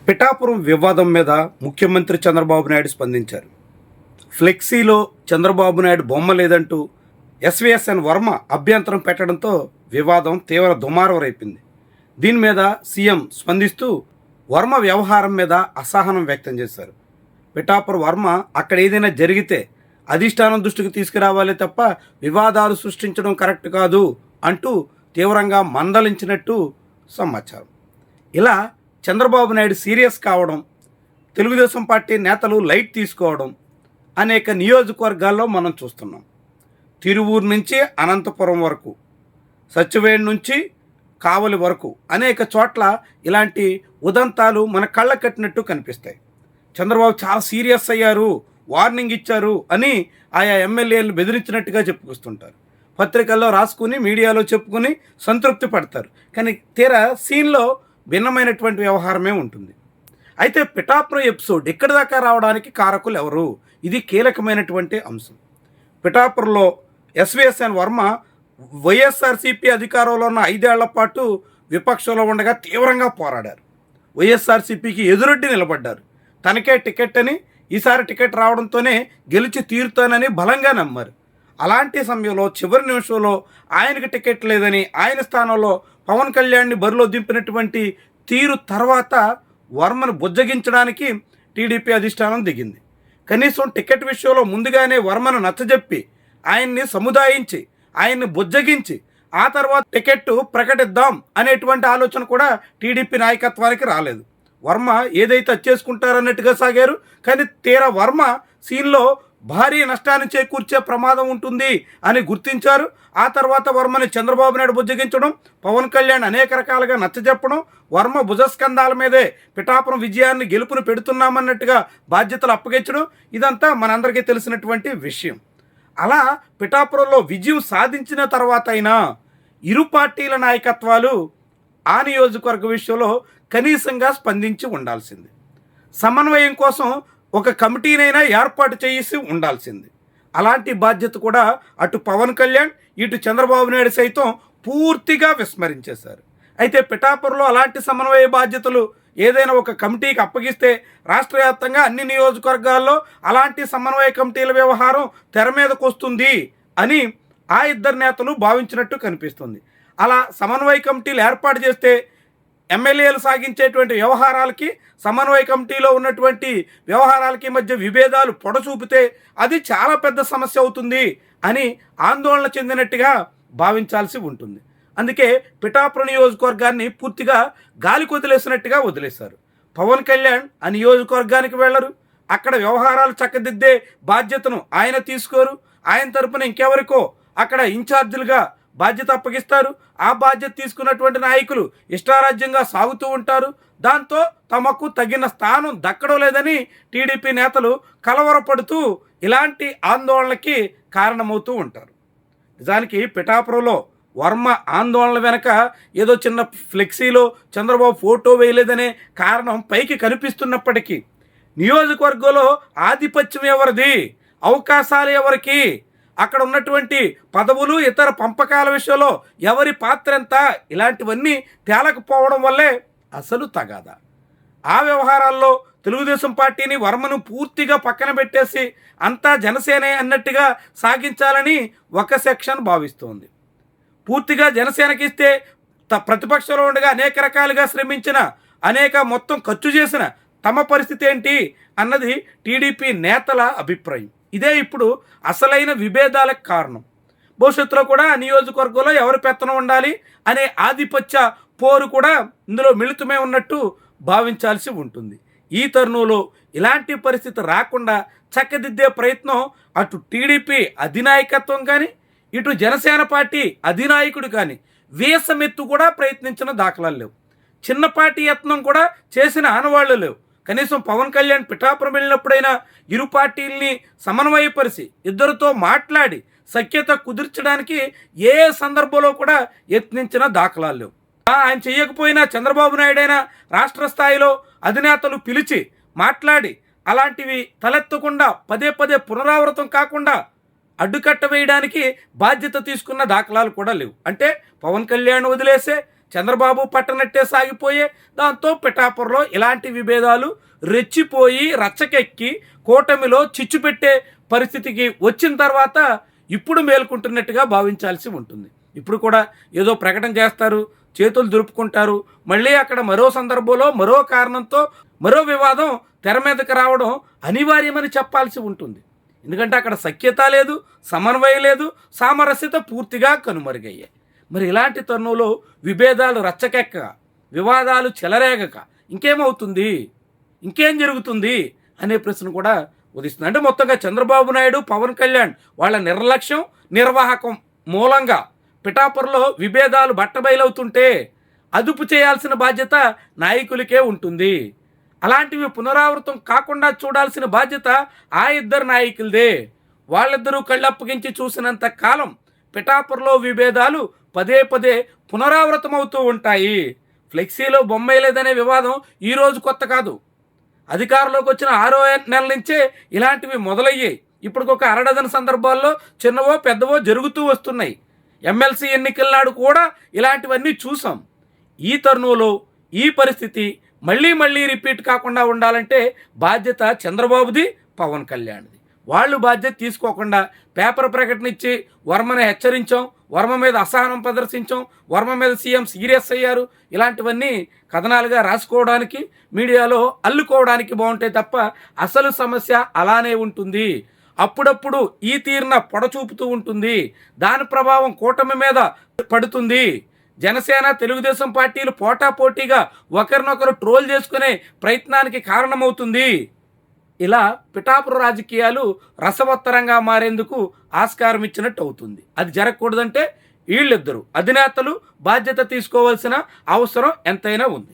పిఠాపురం వివాదం మీద ముఖ్యమంత్రి చంద్రబాబు నాయుడు స్పందించారు. ఫ్లెక్సీలో చంద్రబాబు నాయుడు బొమ్మ లేదంటూ ఎస్విఎస్ఎన్ వర్మ అభ్యంతరం పెట్టడంతో వివాదం తీవ్ర దుమారం రేపింది. దీని మీద సీఎం స్పందిస్తూ వర్మ వ్యవహారం మీద అసహనం వ్యక్తం చేశారు. పిఠాపురం వర్మ అక్కడ ఏదైనా జరిగితే అధిష్టానం దృష్టికి తీసుకురావాలే తప్ప వివాదాలు సృష్టించడం కరెక్ట్ కాదు అంటూ తీవ్రంగా మందలించినట్టు సమాచారం. ఇలా చంద్రబాబు నాయుడు సీరియస్ కావడం, తెలుగుదేశం పార్టీ నేతలు లైట్ తీసుకోవడం అనేక నియోజకవర్గాల్లో మనం చూస్తున్నాం. తిరువూరు నుంచి అనంతపురం వరకు, సత్యవేడి నుంచి కావలి వరకు అనేక చోట్ల ఇలాంటి ఉదంతాలు మన కళ్ళ కట్టినట్టు కనిపిస్తాయి. చంద్రబాబు చాలా సీరియస్ అయ్యారు, వార్నింగ్ ఇచ్చారు అని ఆయా ఎమ్మెల్యేలు బెదిరించినట్టుగా చెప్పుకొస్తుంటారు. పత్రికల్లో రాసుకుని మీడియాలో చెప్పుకుని సంతృప్తి పడతారు. కానీ తీరా సీన్లో భిన్నమైనటువంటి వ్యవహారమే ఉంటుంది. అయితే పిఠాపురం ఎపిసోడ్ ఇక్కడి దాకా రావడానికి కారకులు ఎవరు? ఇది కీలకమైనటువంటి అంశం. పిఠాపురంలో ఎస్విఎస్ఎన్ వర్మ వైఎస్ఆర్సీపీ అధికారంలో ఉన్న 5 ఏళ్ల పాటు విపక్షంలో ఉండగా తీవ్రంగా పోరాడారు. వైఎస్ఆర్సీపీకి ఎదురొడ్డి నిలబడ్డారు. తనకే టికెట్ అని, ఈసారి టికెట్ రావడంతోనే గెలిచి తీరుతానని బలంగా నమ్మారు. అలాంటి సమయంలో చివరి నిమిషంలో ఆయనకు టికెట్ లేదని ఆయన స్థానంలో పవన్ కళ్యాణ్ని బరిలో దింపినటువంటి తీరు తర్వాత వర్మను బుజ్జగించడానికి టీడీపీ అధిష్టానం దిగింది. కనీసం టికెట్ విషయంలో ముందుగానే వర్మను నచ్చజెప్పి ఆయన్ని సముదాయించి ఆయన్ని బుజ్జగించి ఆ తర్వాత టికెట్ ప్రకటిద్దాం అనేటువంటి ఆలోచన కూడా టీడీపీ నాయకత్వానికి రాలేదు. వర్మ ఏదైతే చేసుకుంటారన్నట్టుగా సాగారు. కానీ తీరా వర్మ సీన్లో భారీ నష్టాన్ని చేకూర్చే ప్రమాదం ఉంటుంది అని గుర్తించారు. ఆ తర్వాత వర్మని చంద్రబాబు నాయుడు బుజ్జగించడం, పవన్ కళ్యాణ్ అనేక రకాలుగా నచ్చజెప్పడం, వర్మ భుజస్కంధాల మీదే పిఠాపురం విజయాన్ని గెలుపును పెడుతున్నామన్నట్టుగా బాధ్యతలు అప్పగించడం, ఇదంతా మనందరికీ తెలిసినటువంటి విషయం. అలా పిఠాపురంలో విజయం సాధించిన తర్వాత అయినా ఇరు పార్టీల నాయకత్వాలు ఆ నియోజకవర్గ విషయంలో కనీసంగా స్పందించి ఉండాల్సింది. సమన్వయం కోసం ఒక కమిటీనైనా ఏర్పాటు చేసి ఉండాల్సింది. అలాంటి బాధ్యత కూడా అటు పవన్ కళ్యాణ్ ఇటు చంద్రబాబు నాయుడు సైతం పూర్తిగా విస్మరించేశారు. అయితే పిఠాపురంలో అలాంటి సమన్వయ బాధ్యతలు ఏదైనా ఒక కమిటీకి అప్పగిస్తే రాష్ట్ర వ్యాప్తంగా అన్ని నియోజకవర్గాల్లో అలాంటి సమన్వయ కమిటీల వ్యవహారం తెర మీదకు వస్తుంది అని ఆ ఇద్దరు నేతలు భావించినట్టు కనిపిస్తుంది. అలా సమన్వయ కమిటీలు ఏర్పాటు చేస్తే ఎమ్మెల్యేలు సాగించేటువంటి వ్యవహారాలకి సమన్వయ కమిటీలో ఉన్నటువంటి వ్యవహారాలకి మధ్య విభేదాలు పొడచూపితే అది చాలా పెద్ద సమస్య అవుతుంది అని ఆందోళన చెందినట్టుగా భావించాల్సి ఉంటుంది. అందుకే పిఠాపురం నియోజకవర్గాన్ని పూర్తిగా గాలి కొదిలేసినట్టుగా వదిలేశారు. పవన్ కళ్యాణ్ ఆ నియోజకవర్గానికి వెళ్ళరు. అక్కడ వ్యవహారాలు చక్కదిద్దే బాధ్యతను ఆయన తీసుకోరు. ఆయన తరపున ఇంకెవరికో అక్కడ ఇన్ఛార్జీలుగా బాధ్యత అప్పగిస్తారు. ఆ బాధ్యత తీసుకున్నటువంటి నాయకులు ఇష్టారాజ్యంగా సాగుతూ ఉంటారు. దాంతో తమకు తగిన స్థానం దక్కడం లేదని టీడీపీ నేతలు కలవరపడుతూ ఇలాంటి ఆందోళనకి కారణమవుతూ ఉంటారు. నిజానికి పిఠాపురంలో వర్మ ఆందోళన వెనక ఏదో చిన్న ఫ్లెక్సీలో చంద్రబాబు ఫోటో వేయలేదనే కారణం పైకి కనిపిస్తున్నప్పటికీ నియోజకవర్గంలో ఆధిపత్యం ఎవరిది, అవకాశాలు ఎవరికి, అక్కడ ఉన్నటువంటి పదవులు ఇతర పంపకాల విషయంలో ఎవరి పాత్ర ఎంత, ఇలాంటివన్నీ తేలకపోవడం వల్లే అసలు తగాదా. ఆ వ్యవహారాల్లో తెలుగుదేశం పార్టీని వర్మను పూర్తిగా పక్కన పెట్టేసి అంతా జనసేనే అన్నట్టుగా సాగించాలని ఒక సెక్షన్ భావిస్తోంది. పూర్తిగా జనసేనకి ఇస్తే ప్రతిపక్షంలో ఉండగా అనేక రకాలుగా శ్రమించిన, అనేక మొత్తం ఖర్చు చేసిన తమ పరిస్థితి ఏంటి అన్నది టీడీపీ నేతల అభిప్రాయం. ఇదే ఇప్పుడు అసలైన విభేదాలకు కారణం. భవిష్యత్తులో కూడా నియోజకవర్గంలో ఎవరి పెత్తనం ఉండాలి అనే ఆధిపత్య పోరు కూడా ఇందులో మిళితమే ఉన్నట్టు భావించాల్సి ఉంటుంది. ఈ తరుణంలో ఇలాంటి పరిస్థితి రాకుండా చక్కదిద్దే ప్రయత్నం అటు టీడీపీ అధినాయకత్వం కానీ ఇటు జనసేన పార్టీ అధినాయకుడు కానీ వీసమెత్తు కూడా ప్రయత్నించిన దాఖలాలు లేవు. చిన్నపాటి యత్నం కూడా చేసిన ఆనవాళ్లు లేవు. కనీసం పవన్ కళ్యాణ్ పిఠాపురం వెళ్ళినప్పుడైనా ఇరు పార్టీల్ని సమన్వయపరిచి ఇద్దరితో మాట్లాడి సఖ్యత కుదిర్చడానికి ఏ సందర్భంలో కూడా యత్నించిన దాఖలాలు లేవు. ఆయన చేయకపోయినా చంద్రబాబు నాయుడైనా రాష్ట్ర స్థాయిలో అధినేతలు పిలిచి మాట్లాడి అలాంటివి తలెత్తకుండా పదే పదే పునరావృతం కాకుండా అడ్డుకట్ట వేయడానికి బాధ్యత తీసుకున్న దాఖలాలు కూడా లేవు. అంటే పవన్ కళ్యాణ్ వదిలేసే చంద్రబాబు పట్టనట్టే సాగిపోయే. దాంతో పిఠాపురంలో ఇలాంటి విభేదాలు రెచ్చిపోయి రచ్చకెక్కి కూటమిలో చిచ్చు పెట్టే పరిస్థితికి వచ్చిన తర్వాత ఇప్పుడు మేల్కుంటున్నట్టుగా భావించాల్సి ఉంటుంది. ఇప్పుడు కూడా ఏదో ప్రకటన చేస్తారు, చేతులు దులుపుకుంటారు, మళ్ళీ అక్కడ మరో సందర్భంలో మరో కారణంతో మరో వివాదం తెర మీదకి రావడం అనివార్యమని చెప్పాల్సి ఉంటుంది. ఎందుకంటే అక్కడ సఖ్యత లేదు, సమన్వయం లేదు, సామరస్యత పూర్తిగా కనుమరుగయ్యాయి. మరి ఇలాంటి తరుణంలో విభేదాలు రచ్చకెక్క, వివాదాలు చెలరేగక ఇంకేమవుతుంది, ఇంకేం జరుగుతుంది అనే ప్రశ్న కూడా ఉదిస్తుంది. అంటే మొత్తంగా చంద్రబాబు నాయుడు, పవన్ కళ్యాణ్ వాళ్ళ నిర్లక్ష్యం, నిర్వాహకం మూలంగా పిఠాపురంలో విభేదాలు బట్టబయలవుతుంటే అదుపు చేయాల్సిన బాధ్యత నాయకులకే ఉంటుంది. అలాంటివి పునరావృతం కాకుండా చూడాల్సిన బాధ్యత ఆ ఇద్దరు నాయకులదే. వాళ్ళిద్దరూ కళ్ళప్పగించి చూసినంత కాలం పిఠాపురంలో విభేదాలు పదే పదే పునరావృతమవుతూ ఉంటాయి. ఫ్లెక్సీలో బొమ్మ లేదనే వివాదం ఈరోజు కొత్త కాదు. అధికారంలోకి వచ్చిన 6వ నెల నుంచే ఇలాంటివి మొదలయ్యాయి. ఇప్పటికొక అరడజన సందర్భాల్లో చిన్నవో పెద్దవో జరుగుతూ వస్తున్నాయి. ఎమ్మెల్సీ ఎన్నికల నాడు కూడా ఇలాంటివన్నీ చూసాం. ఈ తరుణంలో ఈ పరిస్థితి మళ్ళీ మళ్ళీ రిపీట్ కాకుండా ఉండాలంటే బాధ్యత చంద్రబాబుది, పవన్ కళ్యాణ్ది. వాళ్ళు బాధ్యత తీసుకోకుండా పేపర్ ప్రకటన ఇచ్చి వర్మని హెచ్చరించాం, వర్మ మీద అసహనం ప్రదర్శించాం, వర్మ మీద సీఎం సీరియస్ అయ్యారు, ఇలాంటివన్నీ కథనాలుగా రాసుకోవడానికి, మీడియాలో అల్లుకోవడానికి బాగుంటాయి తప్ప అసలు సమస్య అలానే ఉంటుంది. అప్పుడప్పుడు ఈ తీరున పొడచూపుతూ ఉంటుంది. దాని ప్రభావం కూటమి మీద పడుతుంది. జనసేన, తెలుగుదేశం పార్టీలు పోటాపోటీగా ఒకరినొకరు ట్రోల్ చేసుకునే ప్రయత్నానికి కారణమవుతుంది. ఇలా పిఠాపురం రాజకీయాలు రసవత్తరంగా మారేందుకు ఆస్కారం ఇచ్చినట్టు అవుతుంది. అది జరగకూడదంటే వీళ్ళిద్దరూ అధినేతలు బాధ్యత తీసుకోవాల్సిన అవసరం ఎంతైనా ఉంది.